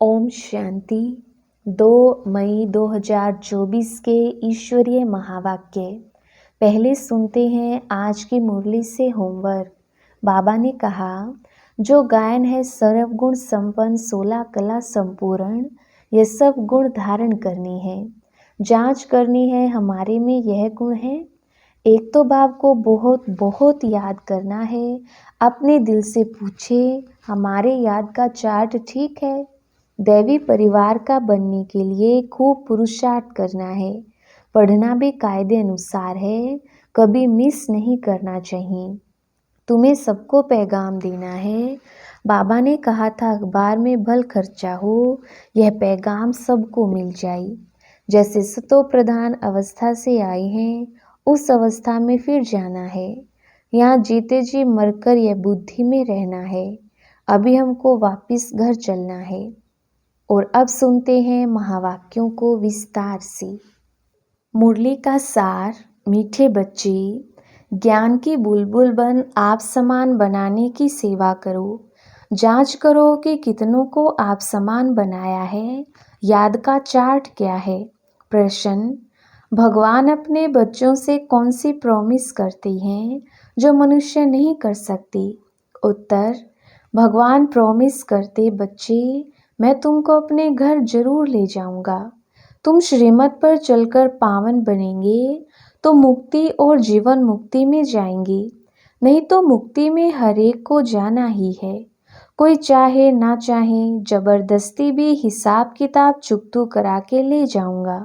ओम शांति। 2 मई 2024 के ईश्वरीय महावाक्य। पहले सुनते हैं आज की मुरली से होमवर्क। बाबा ने कहा, जो गायन है सर्वगुण संपन्न 16 कला संपूर्ण, यह सब गुण धारण करनी है, जांच करनी है हमारे में यह गुण है। एक तो बाप को बहुत बहुत याद करना है। अपने दिल से पूछे, हमारे याद का चार्ट ठीक है? दैवी परिवार का बनने के लिए खूब पुरुषार्थ करना है। पढ़ना भी कायदे अनुसार है, कभी मिस नहीं करना चाहिए। तुम्हें सबको पैगाम देना है। बाबा ने कहा था अखबार में भल खर्चा हो, यह पैगाम सबको मिल जाए। जैसे सतो प्रधान अवस्था से आए हैं, उस अवस्था में फिर जाना है। यहाँ जीते जी मरकर यह बुद्धि में रहना है। अभी हमको वापिस घर चलना है। और अब सुनते हैं महावाक्यों को विस्तार से। मुरली का सार। मीठे बच्चे, ज्ञान की बुलबुल बन आप समान बनाने की सेवा करो। जांच करो कि कितनों को आप समान बनाया है। याद का चार्ट क्या है? प्रश्न, भगवान अपने बच्चों से कौन सी प्रॉमिस करते हैं जो मनुष्य नहीं कर सकती? उत्तर, भगवान प्रॉमिस करते, बच्चे मैं तुमको अपने घर जरूर ले जाऊंगा। तुम श्रीमत पर चलकर पावन बनेंगे तो मुक्ति और जीवन मुक्ति में जाएंगे, नहीं तो मुक्ति में हर एक को जाना ही है। कोई चाहे ना चाहे जबरदस्ती भी हिसाब किताब चुकतू करा के ले जाऊंगा।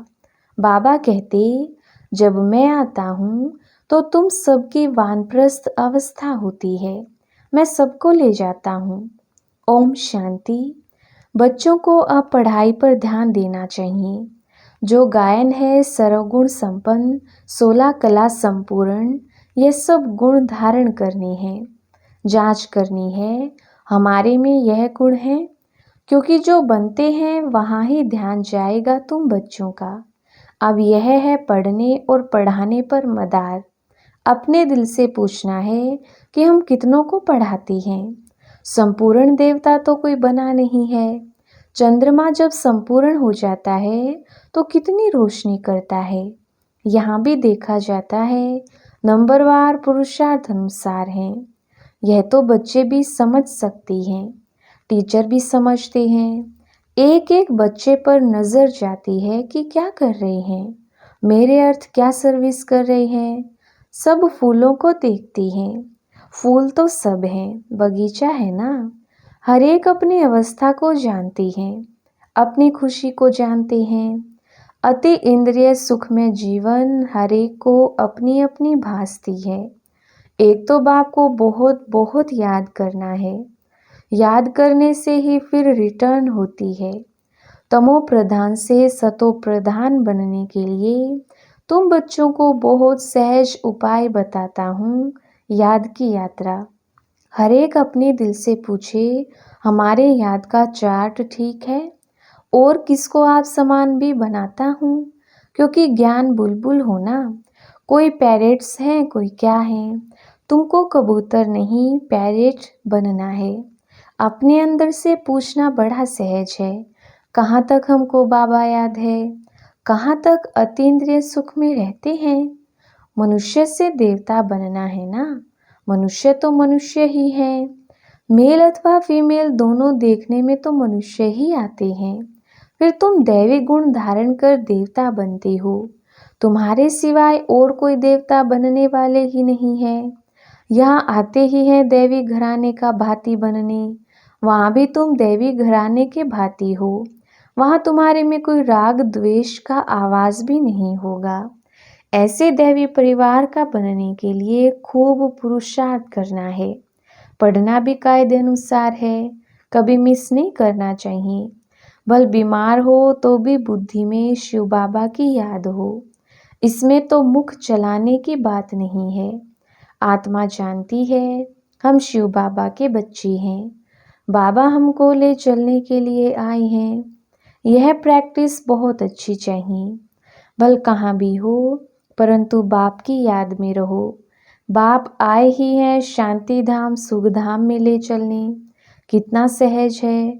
बाबा कहते, जब मैं आता हूँ तो तुम सबकी वानप्रस्थ अवस्था होती है, मैं सबको ले जाता हूँ। ओम शांति। बच्चों को अब पढ़ाई पर ध्यान देना चाहिए। जो गायन है सर्वगुण संपन्न 16 कला संपूर्ण, ये सब गुण धारण करने हैं, जांच करनी है हमारे में यह गुण है। क्योंकि जो बनते हैं वहाँ ही ध्यान जाएगा तुम बच्चों का। अब यह है पढ़ने और पढ़ाने पर मदार। अपने दिल से पूछना है कि हम कितनों को पढ़ाते हैं। संपूर्ण देवता तो कोई बना नहीं है। चंद्रमा जब संपूर्ण हो जाता है तो कितनी रोशनी करता है। यहाँ भी देखा जाता है नंबरवार पुरुषार्थ अनुसार है। यह तो बच्चे भी समझ सकते हैं, टीचर भी समझते हैं। एक एक बच्चे पर नजर जाती है कि क्या कर रहे हैं, मेरे अर्थ क्या सर्विस कर रहे हैं। सब फूलों को देखती हैं। फूल तो सब हैं, बगीचा है ना। हर एक अपनी अवस्था को जानती हैं, अपनी खुशी को जानते हैं। अति इंद्रिय सुख में जीवन हर एक को अपनी अपनी भासती है। एक तो बाप को बहुत बहुत याद करना है। याद करने से ही फिर रिटर्न होती है। तमो प्रधान से सतो प्रधान बनने के लिए तुम बच्चों को बहुत सहज उपाय बताता हूँ। याद की यात्रा। हर एक अपने दिल से पूछे, हमारे याद का चार्ट ठीक है? और किसको आप समान भी बनाता हूँ? क्योंकि ज्ञान बुलबुल हो ना। कोई पैरेट्स हैं, कोई क्या है। तुमको कबूतर नहीं पैरेट बनना है। अपने अंदर से पूछना बड़ा सहज है, कहाँ तक हमको बाबा याद है? कहाँ तक अतीन्द्रिय सुख में रहते हैं? मनुष्य से देवता बनना है ना। मनुष्य तो मनुष्य ही है। मेल अथवा फीमेल दोनों देखने में तो मनुष्य ही आते हैं। फिर तुम दैवी गुण धारण कर देवता बनते हो। तुम्हारे सिवाय और कोई देवता बनने वाले ही नहीं है। यहाँ आते ही हैं दैवी घराने का भांति बनने। वहाँ भी तुम दैवी घराने के भांति हो। वहाँ तुम्हारे में कोई राग द्वेष का आवाज भी नहीं होगा। ऐसे दैवी परिवार का बनने के लिए खूब पुरुषार्थ करना है। पढ़ना भी कायदे अनुसार है, कभी मिस नहीं करना चाहिए। भल बीमार हो तो भी बुद्धि में शिव बाबा की याद हो। इसमें तो मुख चलाने की बात नहीं है। आत्मा जानती है हम शिव बाबा के बच्चे हैं। बाबा हमको ले चलने के लिए आए हैं। यह प्रैक्टिस बहुत अच्छी चाहिए। भल कहाँ भी हो, परंतु बाप की याद में रहो। बाप आए ही हैं शांति धाम सुख धाम में ले चलने। कितना सहज है।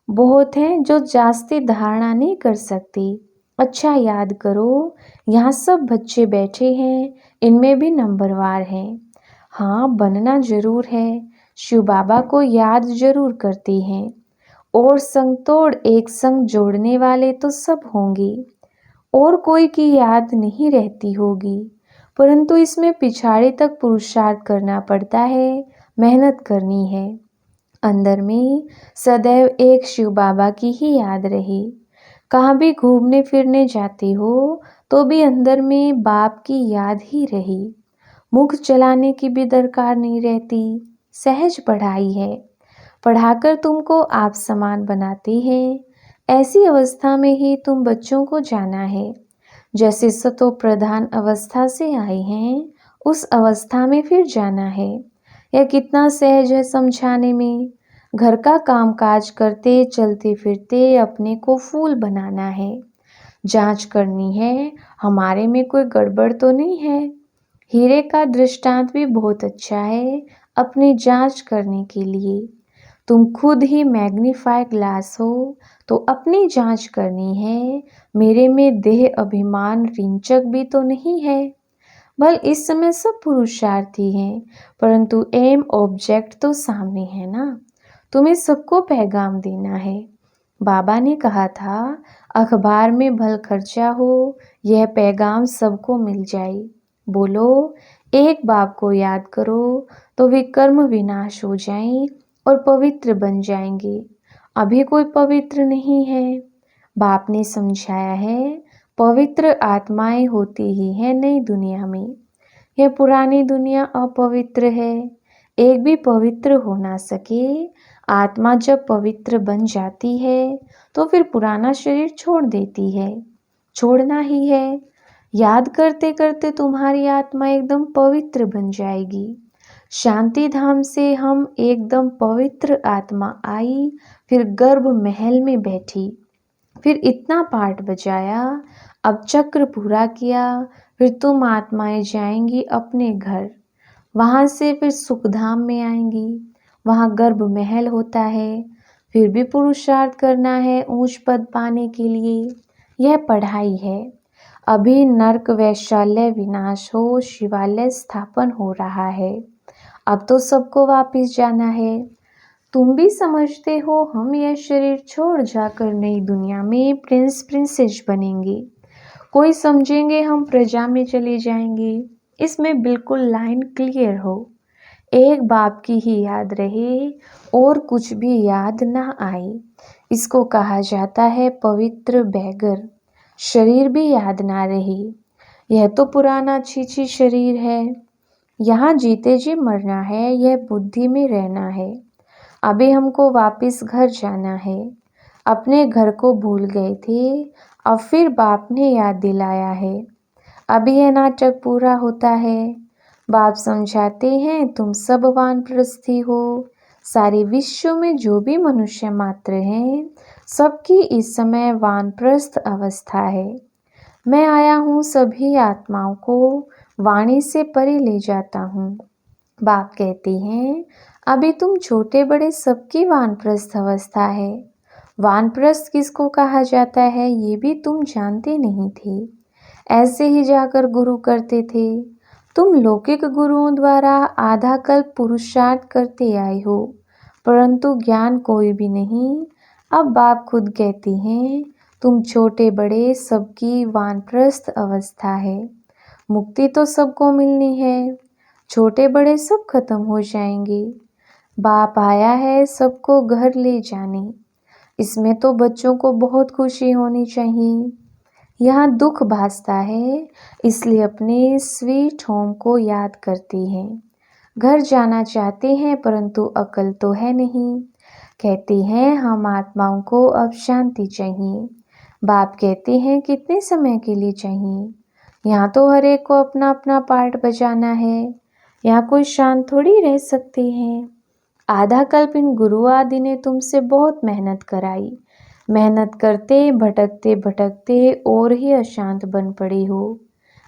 बहुत हैं जो जास्ती धारणा नहीं कर सकती। अच्छा याद करो, यहाँ सब बच्चे बैठे हैं, इनमें भी नंबरवार हैं। हाँ, बनना जरूर है। शिव बाबा को याद जरूर करती हैं। और संग तोड़ एक संग जोड़ने वाले तो सब होंगे। और कोई की याद नहीं रहती होगी, परंतु इसमें पिछाड़ी तक पुरुषार्थ करना पड़ता है, मेहनत करनी है। अंदर में सदैव एक शिव बाबा की ही याद रहे। कहाँ भी घूमने फिरने जाते हो तो भी अंदर में बाप की याद ही रहे। मुख चलाने की भी दरकार नहीं रहती। सहज पढ़ाई है, पढ़ाकर तुमको आप समान बनाते हैं। ऐसी अवस्था में ही तुम बच्चों को जाना है। जैसे सतो प्रधान अवस्था से आए हैं, उस अवस्था में फिर जाना है। यह कितना सहज है समझाने में। घर का कामकाज करते चलते फिरते अपने को फूल बनाना है। जांच करनी है हमारे में कोई गड़बड़ तो नहीं है। हीरे का दृष्टांत भी बहुत अच्छा है अपनी जांच करने के लिए। तुम खुद ही मैग्नीफाई ग्लास हो तो अपनी जांच करनी है, मेरे में देह अभिमान रिंचक भी तो नहीं है। भल इस समय सब पुरुषार्थी हैं, परंतु एम ऑब्जेक्ट तो सामने है ना। तुम्हें सबको पैगाम देना है। बाबा ने कहा था अखबार में भल खर्चा हो, यह पैगाम सबको मिल जाए। बोलो, एक बाप को याद करो तो विकर्म विनाश हो जाएं और पवित्र बन जाएंगे। अभी कोई पवित्र नहीं है। बाप ने समझाया है पवित्र आत्माएं होती ही है नई दुनिया में। यह पुरानी दुनिया अपवित्र है। एक भी पवित्र हो ना सके। आत्मा जब पवित्र बन जाती है तो फिर पुराना शरीर छोड़ देती है। छोड़ना ही है। याद करते करते तुम्हारी आत्मा एकदम पवित्र बन जाएगी। शांति धाम से हम एकदम पवित्र आत्मा आई, फिर गर्भ महल में बैठी, फिर इतना पाठ बजाया, अब चक्र पूरा किया, फिर तुम आत्माएं जाएंगी अपने घर। वहां से फिर सुखधाम में आएंगी। वहां गर्भ महल होता है। फिर भी पुरुषार्थ करना है ऊंच पद पाने के लिए। यह पढ़ाई है। अभी नरक वैशाल्य विनाश हो, शिवालय स्थापन हो रहा है। अब तो सबको वापिस जाना है। तुम भी समझते हो हम यह शरीर छोड़ जाकर नई दुनिया में प्रिंस प्रिंसेस बनेंगे। कोई समझेंगे हम प्रजा में चले जाएंगे। इसमें बिल्कुल लाइन क्लियर हो। एक बाप की ही याद रहे और कुछ भी याद ना आए। इसको कहा जाता है पवित्र बैगर। शरीर भी याद ना रहे। यह तो पुराना छीछी शरीर है। यहाँ जीते जी मरना है, यह बुद्धि में रहना है। अभी हमको वापस घर जाना है। अपने घर को भूल गए थे, अब फिर बाप ने याद दिलाया है। अभी यह नाटक पूरा होता है। बाप समझाते हैं तुम सब वानप्रस्थी हो। सारे विश्व में जो भी मनुष्य मात्र हैं, सबकी इस समय वानप्रस्थ अवस्था है। मैं आया हूँ सभी आत्माओं को वाणी से परे ले जाता हूँ। बाप कहते हैं अभी तुम छोटे बड़े सबकी वानप्रस्थ अवस्था है। वानप्रस्थ किसको कहा जाता है ये भी तुम जानते नहीं थे। ऐसे ही जाकर गुरु करते थे। तुम लौकिक गुरुओं द्वारा आधा कल्प पुरुषार्थ करते आए हो, परंतु ज्ञान कोई भी नहीं। अब बाप खुद कहते हैं तुम छोटे बड़े सबकी वानप्रस्थ अवस्था है। मुक्ति तो सबको मिलनी है। छोटे बड़े सब खत्म हो जाएंगे। बाप आया है सबको घर ले जाने। इसमें तो बच्चों को बहुत खुशी होनी चाहिए। यहाँ दुख भासता है, इसलिए अपने स्वीट होम को याद करते हैं। घर जाना चाहते हैं परंतु अकल तो है नहीं। कहते हैं हम आत्माओं को अब शांति चाहिए। बाप कहते हैं कितने समय के लिए चाहिए। यहाँ तो हर एक को अपना अपना पार्ट बजाना है। यहाँ कोई शांत थोड़ी रह सकते हैं। आधा कल्प इन गुरु आदि ने तुमसे बहुत मेहनत कराई। मेहनत करते भटकते भटकते और ही अशांत बन पड़े हो।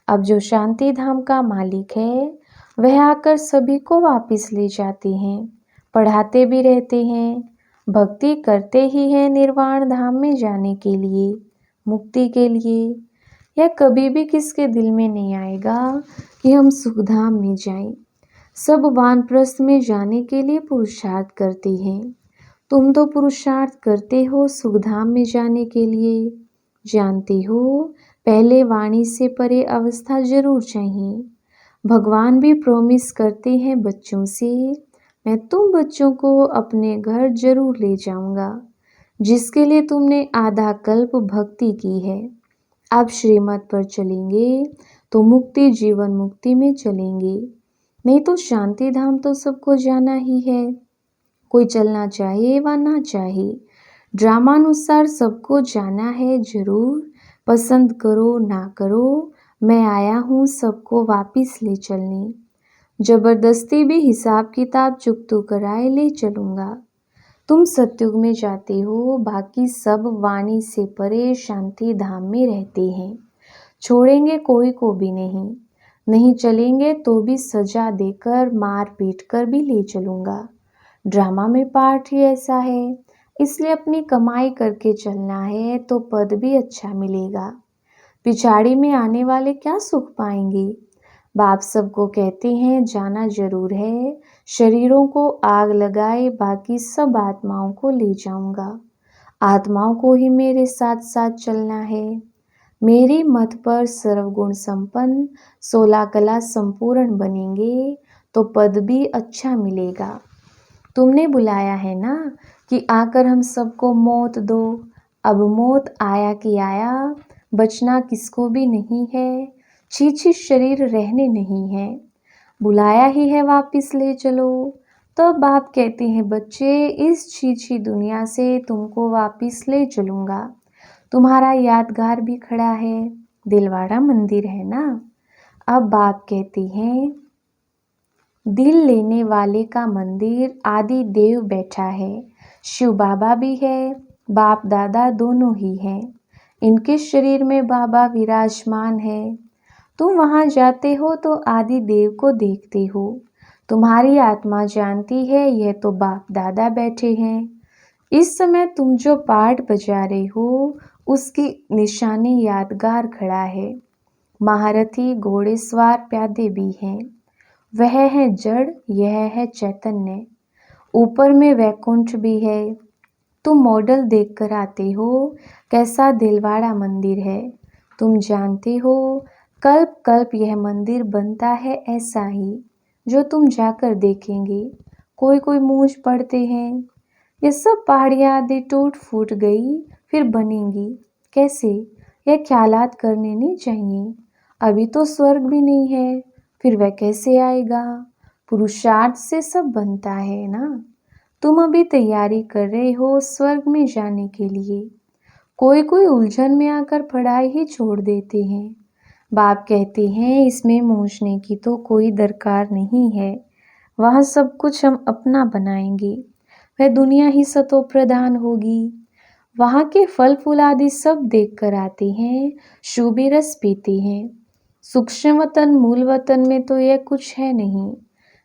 अब जो शांति धाम का मालिक है वह आकर सभी को वापस ले जाते हैं, पढ़ाते भी रहते हैं। भक्ति करते ही हैं निर्वाण धाम में जाने के लिए, मुक्ति के लिए। यह कभी भी किसके दिल में नहीं आएगा कि हम सुखधाम में जाएं। सब वानप्रस्थ में जाने के लिए पुरुषार्थ करते हैं। तुम तो पुरुषार्थ करते हो सुखधाम में जाने के लिए। जानते हो, पहले वाणी से परे अवस्था जरूर चाहिए। भगवान भी प्रॉमिस करते हैं बच्चों से, मैं तुम बच्चों को अपने घर जरूर ले जाऊंगा, जिसके लिए तुमने आधा कल्प भक्ति की है। आप श्रीमत पर चलेंगे तो मुक्ति जीवन मुक्ति में चलेंगे, नहीं तो शांति धाम तो सबको जाना ही है। कोई चलना चाहे व ना चाहे, ड्रामानुसार सबको जाना है जरूर। पसंद करो ना करो, मैं आया हूँ सबको वापिस ले चलने। जबरदस्ती भी हिसाब किताब चुकतू कराए ले चलूँगा। तुम सतयुग में जाते हो, बाकी सब वाणी से परे शांति धाम में रहते हैं। छोड़ेंगे कोई को भी नहीं, नहीं चलेंगे तो भी सजा देकर मार पीट कर भी ले चलूँगा। ड्रामा में पार्ट ही ऐसा है, इसलिए अपनी कमाई करके चलना है तो पद भी अच्छा मिलेगा। पिछाड़ी में आने वाले क्या सुख पाएंगे। बाप सबको कहते हैं जाना जरूर है, शरीरों को आग लगाए बाकी सब आत्माओं को ले जाऊंगा। आत्माओं को ही मेरे साथ साथ चलना है। मेरी मत पर सर्वगुण संपन्न 16 कला संपूर्ण बनेंगे तो पद भी अच्छा मिलेगा। तुमने बुलाया है ना कि आकर हम सबको मौत दो। अब मौत आया कि आया, बचना किसको भी नहीं है। छी शरीर रहने नहीं है, बुलाया ही है वापिस ले चलो। तो बाप कहते हैं बच्चे, इस छी दुनिया से तुमको वापिस ले चलूँगा। तुम्हारा यादगार भी खड़ा है, दिलवाड़ा मंदिर है ना। अब बाप कहते हैं दिल लेने वाले का मंदिर आदि देव बैठा है। शिव बाबा भी है, बाप दादा दोनों ही हैं। इनके शरीर में बाबा विराजमान है। तुम वहाँ जाते हो तो आदि देव को देखते हो। तुम्हारी आत्मा जानती है यह तो बाप दादा बैठे हैं। इस समय तुम जो पाठ बजा रहे हो उसकी निशानी यादगार खड़ा है। महारथी घोड़ेसवार प्यादे भी हैं। वह है जड़, यह है चैतन्य। ऊपर में वैकुंठ भी है। तुम मॉडल देखकर आते हो कैसा दिलवाड़ा मंदिर है। तुम जानते हो कल्प कल्प यह मंदिर बनता है ऐसा ही, जो तुम जाकर देखेंगे। कोई कोई मूंछ पड़ते हैं। ये सब पहाड़ियाँ आदि टूट फूट गई फिर बनेंगी कैसे, यह ख्यालात करने नहीं चाहिए। अभी तो स्वर्ग भी नहीं है, फिर वह कैसे आएगा। पुरुषार्थ से सब बनता है ना। तुम अभी तैयारी कर रहे हो स्वर्ग में जाने के लिए। कोई कोई उलझन में आकर पढ़ाई ही छोड़ देते हैं। बाप कहते हैं इसमें मूंझने की तो कोई दरकार नहीं है। वहाँ सब कुछ हम अपना बनाएंगे। वह दुनिया ही सतो प्रधान होगी। वहाँ के फल फूल आदि सब देख कर आते हैं, शूबी रस पीते हैं। सूक्ष्म वतन मूल वतन में तो यह कुछ है नहीं,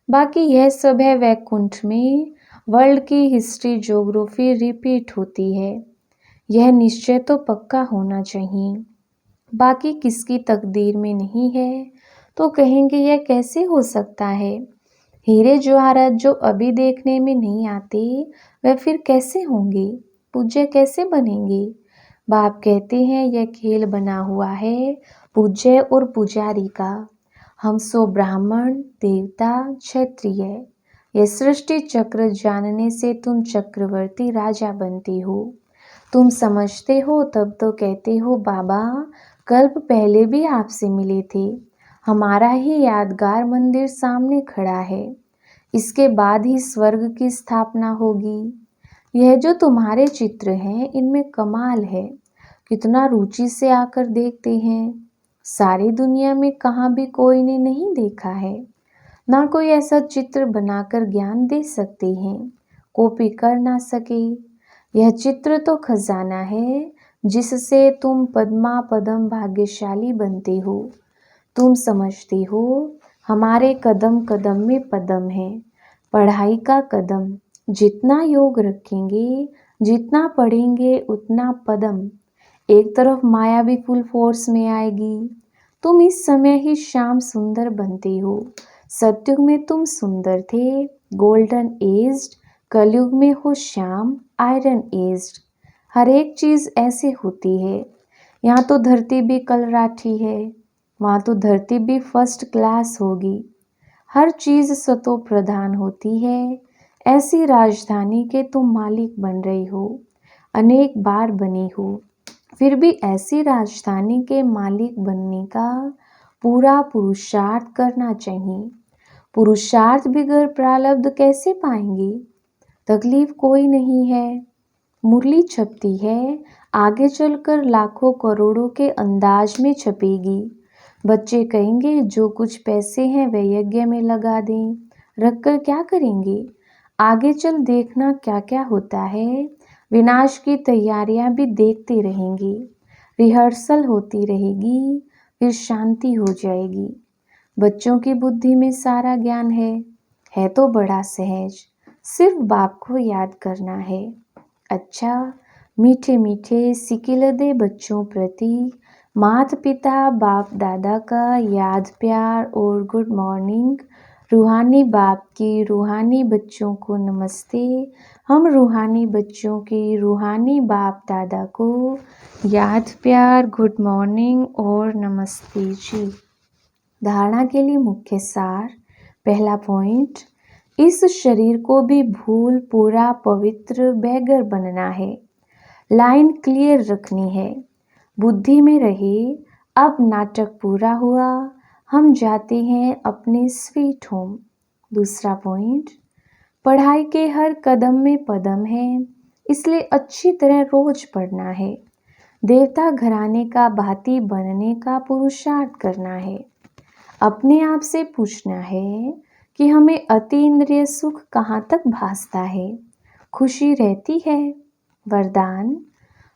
बाकी यह सब है वैकुंठ में। वर्ल्ड की हिस्ट्री ज्योग्राफी रिपीट होती है। यह निश्चय तो पक्का होना चाहिए। बाकी किसकी तकदीर में नहीं है तो कहेंगे यह कैसे हो सकता है। हीरे जवाहरात जो अभी देखने में नहीं आते वह फिर कैसे होंगे, पूज्य कैसे बनेंगे। बाप कहते हैं यह खेल बना हुआ है पूज्य और पुजारी का। हम सो ब्राह्मण देवता क्षत्रिय। यह सृष्टि चक्र जानने से तुम चक्रवर्ती राजा बनते हो। तुम समझते हो तब तो कहते हो बाबा कल्प पहले भी आपसे मिले थे। हमारा ही यादगार मंदिर सामने खड़ा है। इसके बाद ही स्वर्ग की स्थापना होगी। यह जो तुम्हारे चित्र हैं इनमें कमाल है। कितना रुचि से आकर देखते हैं। सारी दुनिया में कहाँ भी कोई ने नहीं देखा है। ना कोई ऐसा चित्र बनाकर ज्ञान दे सकते हैं, कॉपी कर ना सके। यह चित्र तो खजाना है जिससे तुम पद्मा पदम भाग्यशाली बनते हो। तुम समझते हो हमारे कदम कदम में पदम है। पढ़ाई का कदम, जितना योग रखेंगे, जितना पढ़ेंगे उतना पदम। एक तरफ माया भी फुल फोर्स में आएगी। तुम इस समय ही श्याम सुंदर बनते हो। सतयुग में तुम सुंदर थे, गोल्डन एज्ड। कलयुग में हो श्याम, आयरन एज्ड। हर एक चीज ऐसे होती है। यहाँ तो धरती भी कलराठी है, वहाँ तो धरती भी फर्स्ट क्लास होगी। हर चीज सतो प्रधान होती है। ऐसी राजधानी के तुम मालिक बन रही हो, अनेक बार बनी हो। फिर भी ऐसी राजधानी के मालिक बनने का पूरा पुरुषार्थ करना चाहिए। पुरुषार्थ बिगर प्रारब्ध कैसे पाएंगे? तकलीफ कोई नहीं है। मुरली छपती है, आगे चलकर लाखों करोड़ों के अंदाज में छपेगी। बच्चे कहेंगे जो कुछ पैसे हैं वे यज्ञ में लगा दें, रखकर क्या करेंगे? आगे चल देखना क्या क्या होता है। विनाश की तैयारियां भी देखते रहेंगे। रिहर्सल होती रहेगी, फिर शांति हो जाएगी। बच्चों की बुद्धि में सारा ज्ञान है तो बड़ा सहज। सिर्फ बाप को याद करना है। अच्छा, मीठे मीठे सिकिल दे बच्चों प्रति माता पिता बाप दादा का याद प्यार और गुड मॉर्निंग। रूहानी बाप की रूहानी बच्चों को नमस्ते। हम रूहानी बच्चों की रूहानी बाप दादा को याद प्यार गुड मॉर्निंग और नमस्ते जी। धारणा के लिए मुख्य सार। पहला पॉइंट, इस शरीर को भी भूल पूरा पवित्र बेगर बनना है। लाइन क्लियर रखनी है, बुद्धि में रहे। अब नाटक पूरा हुआ, हम जाते हैं अपने स्वीट होम। दूसरा पॉइंट, पढ़ाई के हर कदम में पदम है, इसलिए अच्छी तरह रोज पढ़ना है। देवता घराने का भांति बनने का पुरुषार्थ करना है। अपने आप से पूछना है कि हमें अति इंद्रिय सुख कहाँ तक भासता है, खुशी रहती है। वरदान,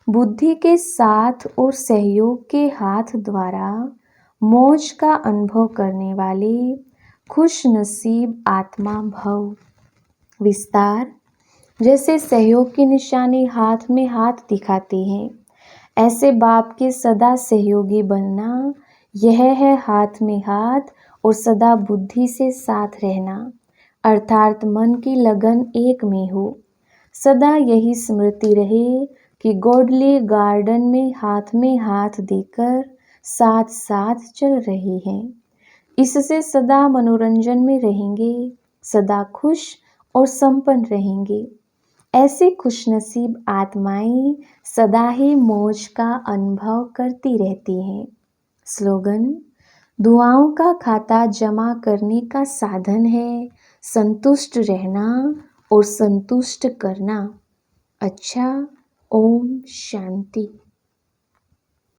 बुद्धि के साथ और सहयोग के हाथ द्वारा मौज का अनुभव करने वाले खुश नसीब आत्मा भव। विस्तार, जैसे सहयोग की निशानी हाथ में हाथ दिखाते हैं, ऐसे बाप के सदा सहयोगी बनना। यह है हाथ में हाथ और सदा बुद्धि से साथ रहना, अर्थात मन की लगन एक में हो। सदा यही स्मृति रहे कि गॉडली गार्डन में हाथ देकर साथ साथ चल रहे हैं। इससे सदा मनोरंजन में रहेंगे, सदा खुश और संपन्न रहेंगे। ऐसी खुशनसीब आत्माएं सदा ही मौज का अनुभव करती रहती हैं। स्लोगन, दुआओं का खाता जमा करने का साधन है संतुष्ट रहना और संतुष्ट करना। अच्छा, ओम शांति।